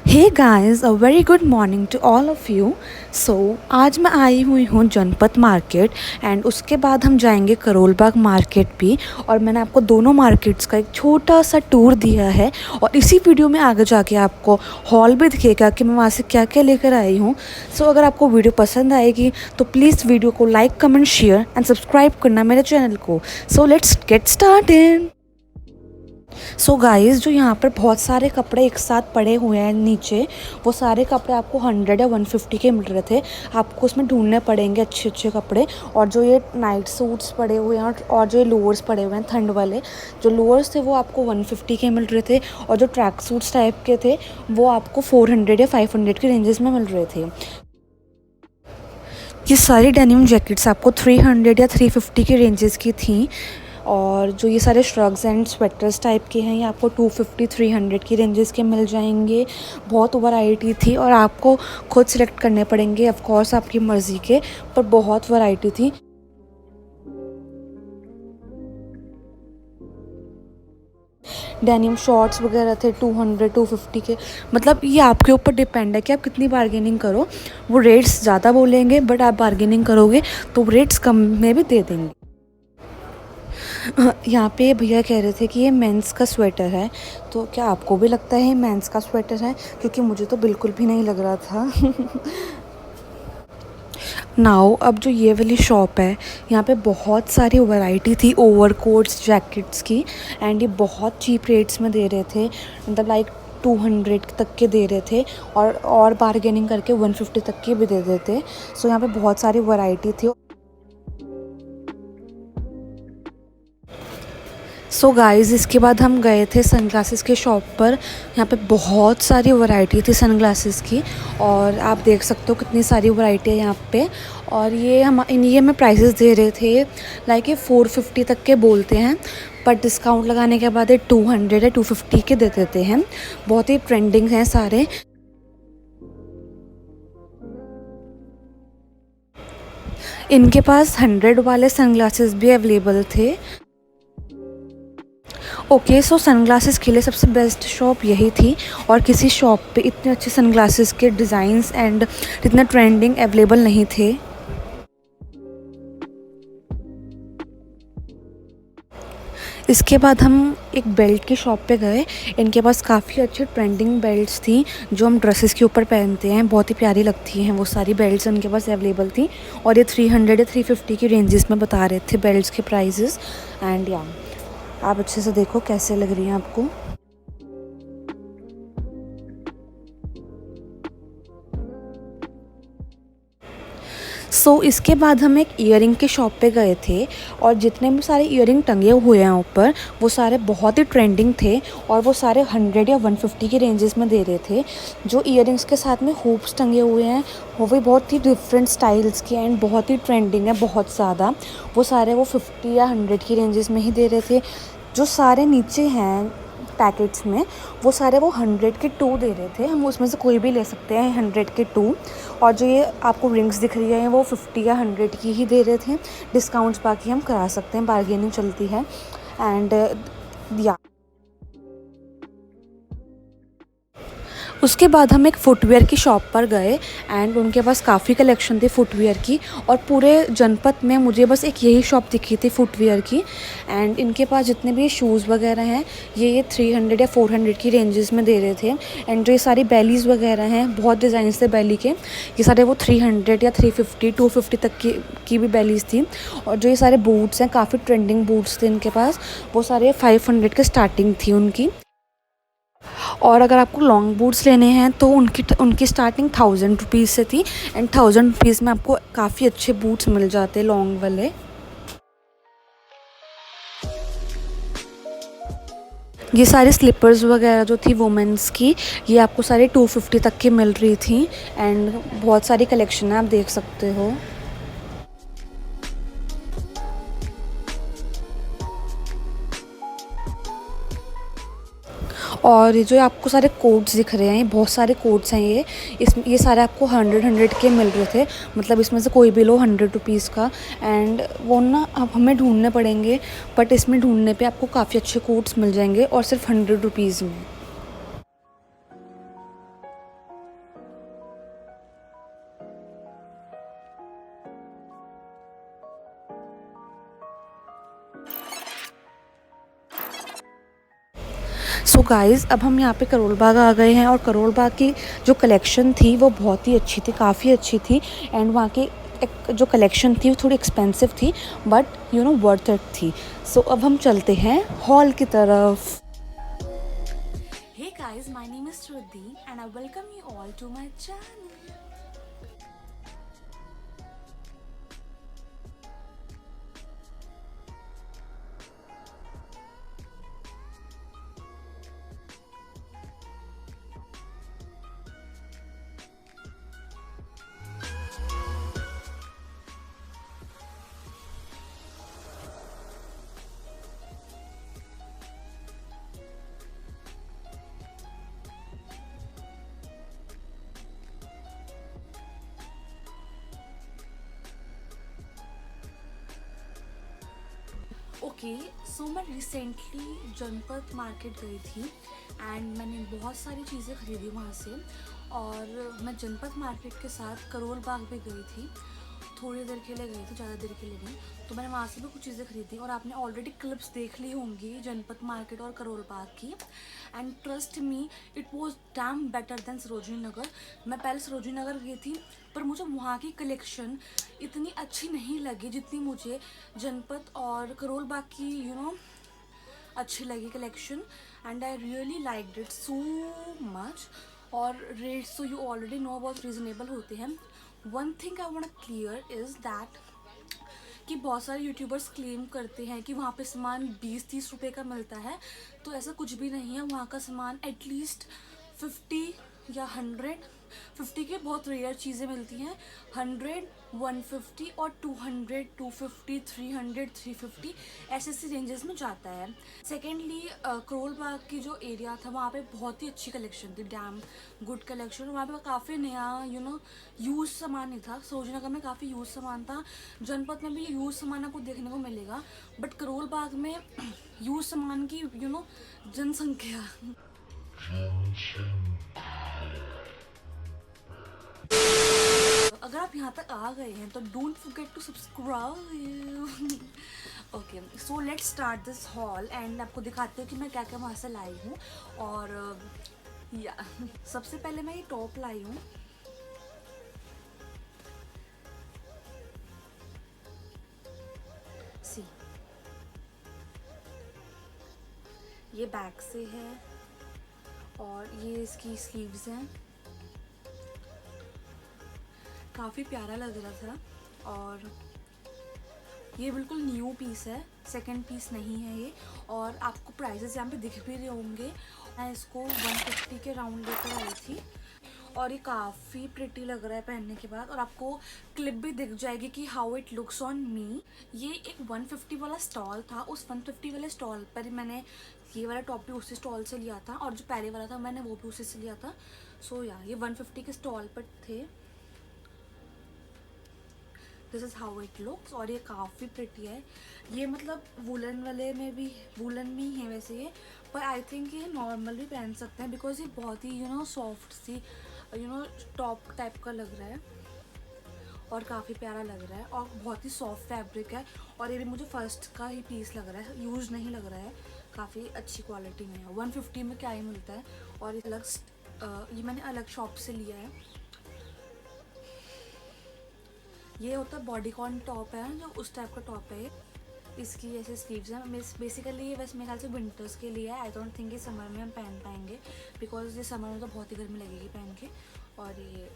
Hey guys, a very good morning to all of you. So आज मैं आई हुई हूँ जनपथ मार्केट एंड उसके बाद हम जाएंगे करोल बाग मार्केट भी। और मैंने आपको दोनों मार्केट्स का एक छोटा सा टूर दिया है और इसी वीडियो में आगे जाके आपको हॉल भी दिखेगा कि मैं वहाँ से क्या क्या लेकर आई हूँ। सो अगर आपको वीडियो पसंद आएगी तो प्लीज़ वीडियो को like, comment, share and subscribe करना मेरे चैनल को। So let's get started. So guys, जो यहाँ पर बहुत सारे कपड़े एक साथ पड़े हुए हैं नीचे, वो सारे कपड़े आपको 100 या 150 के मिल रहे थे। आपको उसमें ढूंढने पड़ेंगे अच्छे अच्छे कपड़े। और जो ये नाइट सूट्स पड़े हुए हैं और जो ये लोअर्स पड़े हुए हैं ठंड वाले, जो लोअर्स थे वो आपको 150 के मिल रहे थे और जो ट्रैक सूट्स टाइप के थे वो आपको 400 या 500 के रेंजेस में मिल रहे थे। ये सारी डेनिम जैकेट्स आपको 300 या 350 के रेंजेस की थी। और जो ये सारे श्रग्स एंड स्वेटर्स टाइप के हैं ये आपको 250-300 की रेंजेस के मिल जाएंगे। बहुत वैरायटी थी और आपको खुद सिलेक्ट करने पड़ेंगे, ऑफ कोर्स आपकी मर्ज़ी के, पर बहुत वैरायटी थी। डेनिम शॉर्ट्स वगैरह थे 200-250 के। मतलब ये आपके ऊपर डिपेंड है कि आप कितनी बार्गेनिंग करो। वो रेट्स ज़्यादा बोलेंगे बट आप बार्गेनिंग करोगे तो रेट्स कम में भी दे देंगे। यहाँ पे भैया कह रहे थे कि ये मेंस का स्वेटर है, तो क्या आपको भी लगता है मेंस का स्वेटर है? क्योंकि मुझे तो बिल्कुल भी नहीं लग रहा था। नाउ अब जो ये वाली शॉप है यहाँ पे बहुत सारी वैरायटी थी ओवरकोट्स, जैकेट्स की। एंड ये बहुत चीप रेट्स में दे रहे थे, मतलब लाइक 200 तक के दे रहे थे और बार्गेनिंग करके 150 तक के भी दे देते। सो यहाँ पे बहुत सारी वैरायटी थी। सो गाइज़, इसके बाद हम गए थे सनग्लासेस के शॉप पर। यहाँ पे बहुत सारी वैरायटी थी सनग्लासेस की और आप देख सकते हो कितनी सारी वैरायटी है यहाँ पे। और ये हमें प्राइसेस दे रहे थे, लाइक ये 450 तक के बोलते हैं, पर डिस्काउंट लगाने के बाद ये 200 या 250 के दे देते हैं। बहुत ही ट्रेंडिंग हैं सारे। इनके पास 100 वाले सनग्लासेस भी अवेलेबल थे। ओके, सो सनग्लासेस के लिए सबसे बेस्ट शॉप यही थी और किसी शॉप पे इतने अच्छे सनग्लासेस के डिज़ाइंस एंड इतना ट्रेंडिंग अवेलेबल नहीं थे। इसके बाद हम एक बेल्ट की शॉप पे गए। इनके पास काफ़ी अच्छी ट्रेंडिंग बेल्ट्स थी जो हम ड्रेसेस के ऊपर पहनते हैं, बहुत ही प्यारी लगती हैं वो सारी बेल्ट्स उनके पास अवेलेबल थी। और ये 300 या 350 की रेंजेस में बता रहे थे बेल्ट्स के प्राइजेस। एंड या आप अच्छे से देखो कैसे लग रही हैं आपको। सो इसके बाद हम एक ईयरिंग की शॉप पे गए थे और जितने भी सारे ईयरिंग टंगे हुए हैं ऊपर वो सारे बहुत ही ट्रेंडिंग थे और वो सारे 100 या 150 की रेंजेस में दे रहे थे। जो ईयरिंग्स के साथ में हुप्स टंगे हुए हैं वो भी बहुत ही डिफरेंट स्टाइल्स के एंड बहुत ही ट्रेंडिंग है, बहुत ज़्यादा। वो सारे वो 50 या 100 की रेंजेस में ही दे रहे थे। जो सारे नीचे हैं पैकेट्स में वो सारे वो 100 के 2 दे रहे थे। हम उसमें से कोई भी ले सकते हैं 100 के 2। और जो ये आपको रिंग्स दिख रही है वो 50 या 100 की ही दे रहे थे। डिस्काउंट्स बाकी हम करा सकते हैं, बार्गेनिंग चलती है। एंड या उसके बाद हम एक फ़ुटवेयर की शॉप पर गए एंड उनके पास काफ़ी कलेक्शन थी फ़ुटवेयर की। और पूरे जनपथ में मुझे बस एक यही शॉप दिखी थी फ़ुटवेयर की। एंड इनके पास जितने भी शूज़ वगैरह हैं ये 300 या 400 की रेंजेस में दे रहे थे। एंड जो ये सारी बेलीज़ वगैरह हैं, बहुत डिज़ाइंस थे बेली के, ये सारे वो 300 या 350, 250 तक की भी बेलीज़ थी। और जो ये सारे बूट्स हैं, काफ़ी ट्रेंडिंग बूट्स थे इनके पास, वो सारे 500 के स्टार्टिंग थी उनकी। और अगर आपको लॉन्ग बूट्स लेने हैं तो उनकी स्टार्टिंग 1000 रुपीज़ से थी। एंड 1000 रुपीज़ में आपको काफ़ी अच्छे बूट्स मिल जाते हैं लॉन्ग वाले। ये सारे स्लीपर्स वगैरह जो थी वुमेंस की, ये आपको सारे 250 तक की मिल रही थी। एंड बहुत सारी कलेक्शन है, आप देख सकते हो। और ये जो आपको सारे कोट्स दिख रहे हैं, ये बहुत सारे कोट्स हैं ये सारे आपको 100 के मिल रहे थे। मतलब इसमें से कोई भी लो 100 रुपीज़ का। एंड वो ना अब हमें ढूंढने पड़ेंगे, बट इसमें ढूंढने पे आपको काफ़ी अच्छे कोट्स मिल जाएंगे और सिर्फ 100 रुपीज़ में। सो गाइज़ अब हम यहाँ पे करोल बाग आ गए हैं और करोल बाग की जो कलेक्शन थी वो बहुत ही अच्छी थी, काफ़ी अच्छी थी। एंड वहाँ की एक जो कलेक्शन थी वो थोड़ी एक्सपेंसिव थी but you know worth it थी। सो अब हम चलते हैं हॉल की तरफ। Hey guys, my name is Shruti and I welcome you all to my channel. Okay, so मैं रिसेंटली जनपद मार्केट गई थी एंड मैंने बहुत सारी चीज़ें ख़रीदी वहाँ से। और मैं जनपद मार्केट के साथ करोल बाग भी गई थी, थोड़ी देर के लिए गई थी, ज़्यादा देर के लिए नहीं। तो मैंने वहाँ से भी कुछ चीज़ें खरीदी और आपने ऑलरेडी क्लिप्स देख ली होंगी जनपद मार्केट और करोल बाग की। And trust me, it was damn better than Sarojini Nagar. मैं पहले सरोजनी नगर गई थी पर मुझे वहाँ की कलेक्शन इतनी अच्छी नहीं लगी जितनी मुझे जनपद और करोल बाग की अच्छी लगी collection. And I really liked it so much. और रेट्स तो यू ऑलरेडी नो बहुत रीज़नेबल होते हैं। One thing I want clear is that कि बहुत सारे यूट्यूबर्स क्लेम करते हैं कि वहाँ पे सामान 20-30 रुपए का मिलता है, तो ऐसा कुछ भी नहीं है। वहाँ का सामान एटलीस्ट 50 या 150 के बहुत रेयर चीज़ें मिलती हैं। 100, 150 और 200, 250, 300, 350 ऐसे ऐसे रेंजेस में जाता है। सेकेंडली करोल बाग की जो एरिया था वहाँ पे बहुत ही अच्छी कलेक्शन थी, डैम गुड कलेक्शन। वहाँ पे काफ़ी नया यूज़ सामान ही था। सरोजनगर में काफ़ी यूज़ सामान था, जनपद में भी यूज़ सामान आपको देखने को मिलेगा, बट करोल बाग में यूज़ सामान की जनसंख्या। अगर आप यहाँ तक आ गए हैं तो don't forget to subscribe. Okay, so let's start this hall and आपको दिखाते हो कि मैं क्या क्या वहाँ से लाई हूँ। और या सबसे पहले मैं ये टॉप लाई हूँ। सी, ये बैक से है और ये इसकी स्लीव्स हैं। काफ़ी प्यारा लग रहा था और ये बिल्कुल न्यू पीस है, सेकंड पीस नहीं है ये। और आपको प्राइसेस यहाँ पे दिख भी रहे होंगे। मैं इसको 150 के राउंड लेकर आई थी और ये काफ़ी प्रिटी लग रहा है पहनने के बाद। और आपको क्लिप भी दिख जाएगी कि how it looks on me. ये एक 150 वाला स्टॉल था, उस 150 वाले स्टॉल पर मैंने ये वाला टॉप भी उसी स्टॉल से लिया था और जो पहले वाला था मैंने वो भी उसी से लिया था। सो या ये 150 के स्टॉल पर थे। This is how it looks और ये काफ़ी प्रिटी है। ये मतलब वुलन वाले में भी, वुलन में ही है वैसे ये, पर आई थिंक ये नॉर्मल भी पहन सकते हैं बिकॉज ये बहुत ही सॉफ्ट सी टॉप टाइप का लग रहा है और काफ़ी प्यारा लग रहा है और बहुत ही सॉफ्ट फैब्रिक है। और ये भी मुझे फर्स्ट का ही पीस लग रहा है, यूज नहीं लग रहा है, काफ़ी अच्छी क्वालिटी में है। 150 में क्या ही मिलता है। और ये ये मैंने अलग शॉप से लिया है। ये होता है बॉडीकॉन टॉप है, जो उस टाइप का टॉप है ये। इसकी ऐसे स्लीव्स हैं। बेसिकली ये वैसे मेरे ख्याल से विंटर्स के लिए है। आई डोंट थिंक ये समर में हम पहन पाएंगे बिकॉज ये समर में तो बहुत ही गर्मी लगेगी पहन के। और ये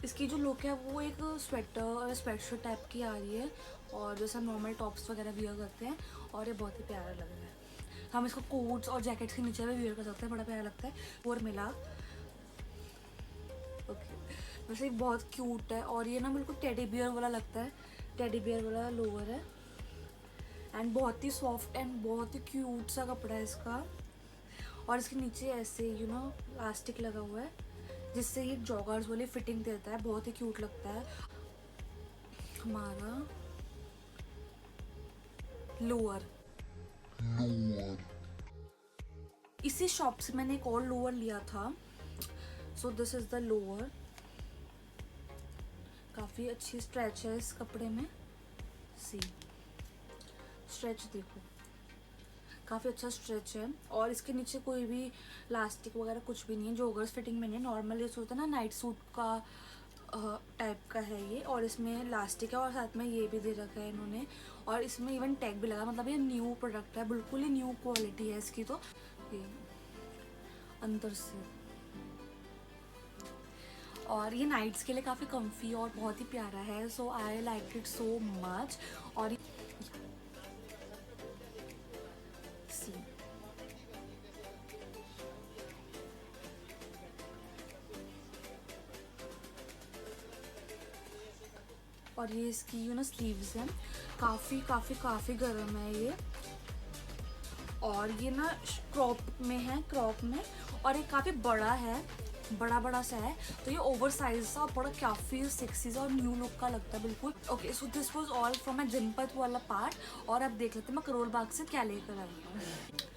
इसकी जो लुक है वो एक स्वेटर और स्वेटशर्ट टाइप की आ रही है और जैसा नॉर्मल टॉप्स वगैरह वियर करते हैं। और ये बहुत ही प्यारा लग रहा है। हम इसको कोट्स और जैकेट्स के नीचे भी वियर कर सकते हैं, बड़ा प्यारा लगता है। और मिला ओके, वैसे ये बहुत क्यूट है और ये ना बिल्कुल टेडी बियर वाला लगता है, टेडी बियर वाला लोअर है। एंड बहुत ही सॉफ्ट एंड बहुत ही क्यूट सा कपड़ा है इसका। और इसके नीचे ऐसे इलास्टिक लगा हुआ है जिससे ये जॉगर्स वाली फिटिंग देता है, बहुत ही क्यूट लगता है। हमारा लोअर, इसी शॉप से मैंने एक और लोअर लिया था। So this is the lower. काफ़ी अच्छी स्ट्रेच है इस कपड़े में। सी, स्ट्रेच देखो, काफ़ी अच्छा स्ट्रेच है और इसके नीचे कोई भी इलास्टिक वगैरह कुछ भी नहीं है, जोगर्स फिटिंग में नहीं है। नॉर्मल ये होता है ना नाइट सूट का टाइप का है ये, और इसमें इलास्टिक है और साथ में ये भी दे रखा है इन्होंने, और इसमें इवन टैग भी लगा, मतलब ये न्यू प्रोडक्ट है, बिल्कुल ही न्यू क्वालिटी है इसकी। तो ये अंदर से, और ये नाइट्स के लिए काफ़ी कम्फी और बहुत ही प्यारा है। So I like it so much. और सी और ये इसकी स्लीव्स हैं, काफ़ी काफ़ी काफ़ी गर्म है ये, और ये ना क्रॉप में है, क्रॉप में, और ये काफ़ी बड़ा है, बड़ा बड़ा सा है, तो ये ओवर साइज सा और बड़ा काफ़ी सेक्सी सा और न्यू लुक का लगता है बिल्कुल। Okay, so this was all from my जनपद वाला पार्ट। और अब देख लेते हैं मैं करोल बाग से क्या लेकर आई हूँ।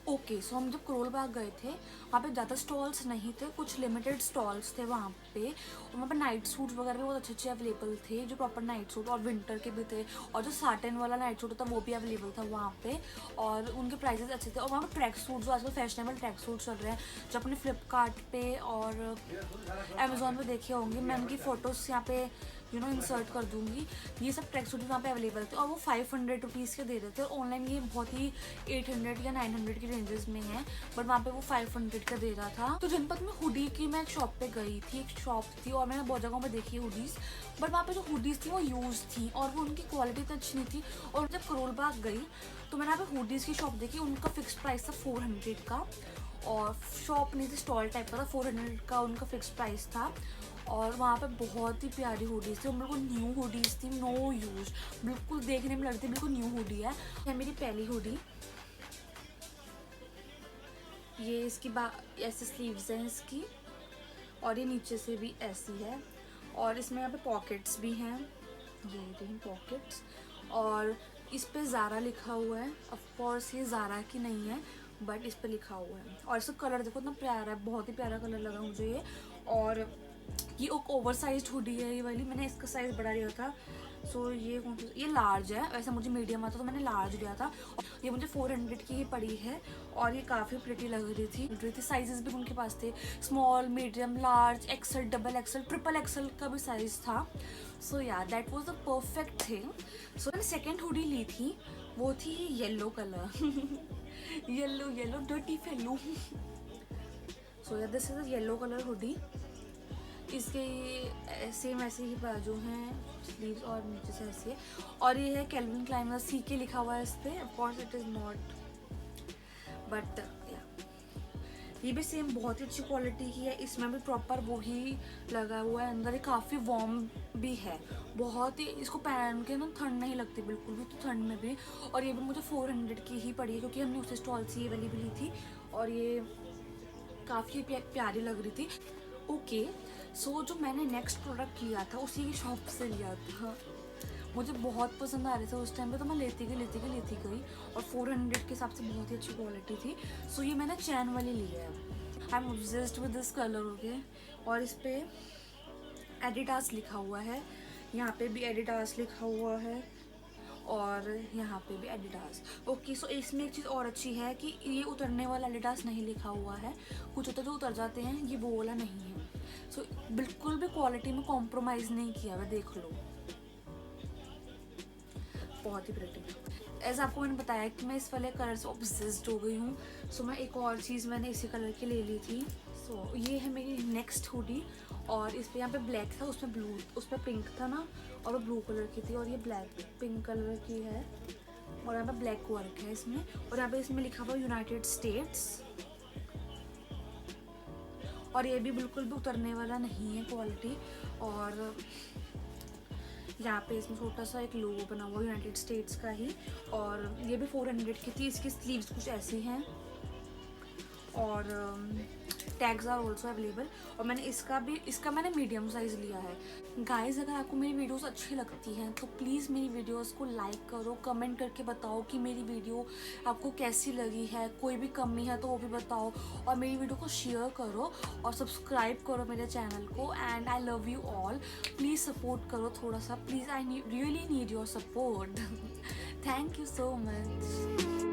ओके, सो हम जब करोल बाग गए थे वहाँ पे ज़्यादा स्टॉल्स नहीं थे, कुछ लिमिटेड स्टॉल्स थे वहाँ पे, और वहाँ पे नाइट सूट्स वगैरह भी बहुत अच्छे अच्छे अवेलेबल थे, जो प्रॉपर नाइट सूट और विंटर के भी थे, और जो साटन वाला नाइट सूट होता वो भी अवेलेबल था वहाँ पे, और उनके प्राइसेस अच्छे थे। और वहाँ पे ट्रैक सूट, जो आजकल फैशनेबल ट्रैक सूट चल रहे हैं, जो अपने फ्लिपकार्ट पे और अमेजोन पे देखे होंगे, मैं उनकी फ़ोटोज़ यहाँ पे इंसर्ट कर दूँगी। ये सब ट्रैक सूट वहाँ पे अवेलेबल थे और वो 500 रुपीज़ के दे रहे थे, और ऑनलाइन ये बहुत ही 800 या 900 की रेंजेस में है, बट वहाँ पे वो 500 का दे रहा था। तो जनपद में हुडी की मैं एक शॉप पे गई थी, एक शॉप थी, और मैंने बहुत जगहों पे देखी हुडीज़, बट वहाँ पे जो हुडीज़ थी वो यूज़ थी और वो उनकी क्वालिटी तो अच्छी नहीं थी। और जब करोल बाग गई तो मैंने यहाँ पे हुडीज़ की शॉप देखी, उनका फिक्स प्राइस था 400 का, और शॉप नहीं थी, स्टॉल टाइप का था, 400 का उनका फिक्स प्राइस था। और वहाँ पे बहुत ही प्यारी हुडीज़ थी, बिल्कुल न्यू हुडीज़ थी, नो यूज, बिल्कुल देखने में लगती बिल्कुल न्यू हुडी है। ये मेरी पहली हुडी, ये इसकी ऐसे स्लीव्स हैं इसकी, और ये नीचे से भी ऐसी है, और इसमें यहाँ पे पॉकेट्स भी हैं, ये रही पॉकेट्स, और इस पे ज़ारा लिखा हुआ है। ऑफ कोर्स ये ज़ारा की नहीं है, बट इस पे लिखा हुआ है, और इसका कलर देखो इतना प्यारा है, बहुत ही प्यारा कलर लगा मुझे ये। और ये एक ओवर साइज हुडी है ये वाली, मैंने इसका साइज़ बड़ा लिया था। सो ये कौन सा, ये लार्ज है, वैसे मुझे मीडियम आता तो मैंने लार्ज लिया था। ये मुझे 400 की ही पड़ी है, और ये काफ़ी प्रिटी लग रही थी। साइजेस भी उनके पास थे, small, medium, large, XL, double XL, triple XL का भी साइज़ था। So yeah that was the perfect thing. So मैंने सेकेंड हुडी ली थी, वो थी yellow colour yellow yellow dirty fellow. So yeah this is yellow colour hoodie. इसके ये सेम ऐसे ही बाजू हैं, स्लीव्स, और नीचे से ऐसे है, और ये है कैल्विन क्लाइन का सी के लिखा हुआ है इस पर। Of course it is not, but या ये भी सेम बहुत ही अच्छी क्वालिटी की है, इसमें भी प्रॉपर वो ही लगा हुआ है अंदर। ये काफ़ी वार्म भी है, बहुत ही, इसको पहन के ना ठंड नहीं लगती बिल्कुल भी, तो ठंड में भी। और ये भी मुझे 400 की ही पड़ी है, क्योंकि हमने उसे स्टॉल से ये वाली भी ली थी, और ये काफ़ी प्यारी लग रही थी। ओके, सो जो मैंने नेक्स्ट प्रोडक्ट लिया था उसी की शॉप से लिया था, मुझे बहुत पसंद आ रहे थे उस टाइम पे, तो मैं लेती गई, और 400 के हिसाब से बहुत ही अच्छी क्वालिटी थी। सो ये मैंने चैन वाली ली है। I am obsessed with this colour, okay. और इस पर एडिडास लिखा हुआ है, यहाँ पे भी एडिडास लिखा हुआ है, और यहाँ पे भी एडिडास। ओके, सो इसमें एक चीज़ और अच्छी है कि ये उतरने वाला एडिडास नहीं लिखा हुआ है, कुछ होता है जो उतर जाते हैं, ये वो वाला नहीं है। सो बिल्कुल भी क्वालिटी में कॉम्प्रोमाइज़ नहीं किया हुआ, देख लो, बहुत ही प्रिटी। एज आपको मैंने बताया कि मैं इस वाले कलर से ऑब्सेस्ड हो गई हूँ। सो मैं एक और चीज़ मैंने इसी कलर की ले ली थी। सो ये है मेरी नेक्स्ट हुडी, और इस पर यहाँ पे ब्लैक था, उसमें ब्लू, उस पर पिंक था ना, और वो ब्लू कलर की थी, और ये ब्लैक पिंक कलर की है, और यहाँ पे ब्लैक वर्क है इसमें, और यहाँ पे इसमें लिखा हुआ यूनाइटेड स्टेट्स, और ये भी बिल्कुल भी उतरने वाला नहीं है क्वालिटी। और यहाँ पे इसमें छोटा सा एक लोगो बना हुआ यूनाइटेड स्टेट्स का ही, और ये भी 400 की थी। इसकी स्लीव्स कुछ ऐसी हैं, और टैग्स आर ऑल्सो अवेलेबल, और मैंने इसका मैंने मीडियम साइज़ लिया है। गाइज़, अगर आपको मेरी वीडियोस अच्छी लगती हैं तो प्लीज़ मेरी वीडियोस को लाइक करो, कमेंट करके बताओ कि मेरी वीडियो आपको कैसी लगी है, कोई भी कमी है तो वो भी बताओ, और मेरी वीडियो को शेयर करो और सब्सक्राइब करो मेरे चैनल को। And I love you all, please support करो थोड़ा सा, please, I really need your support. Thank you so much.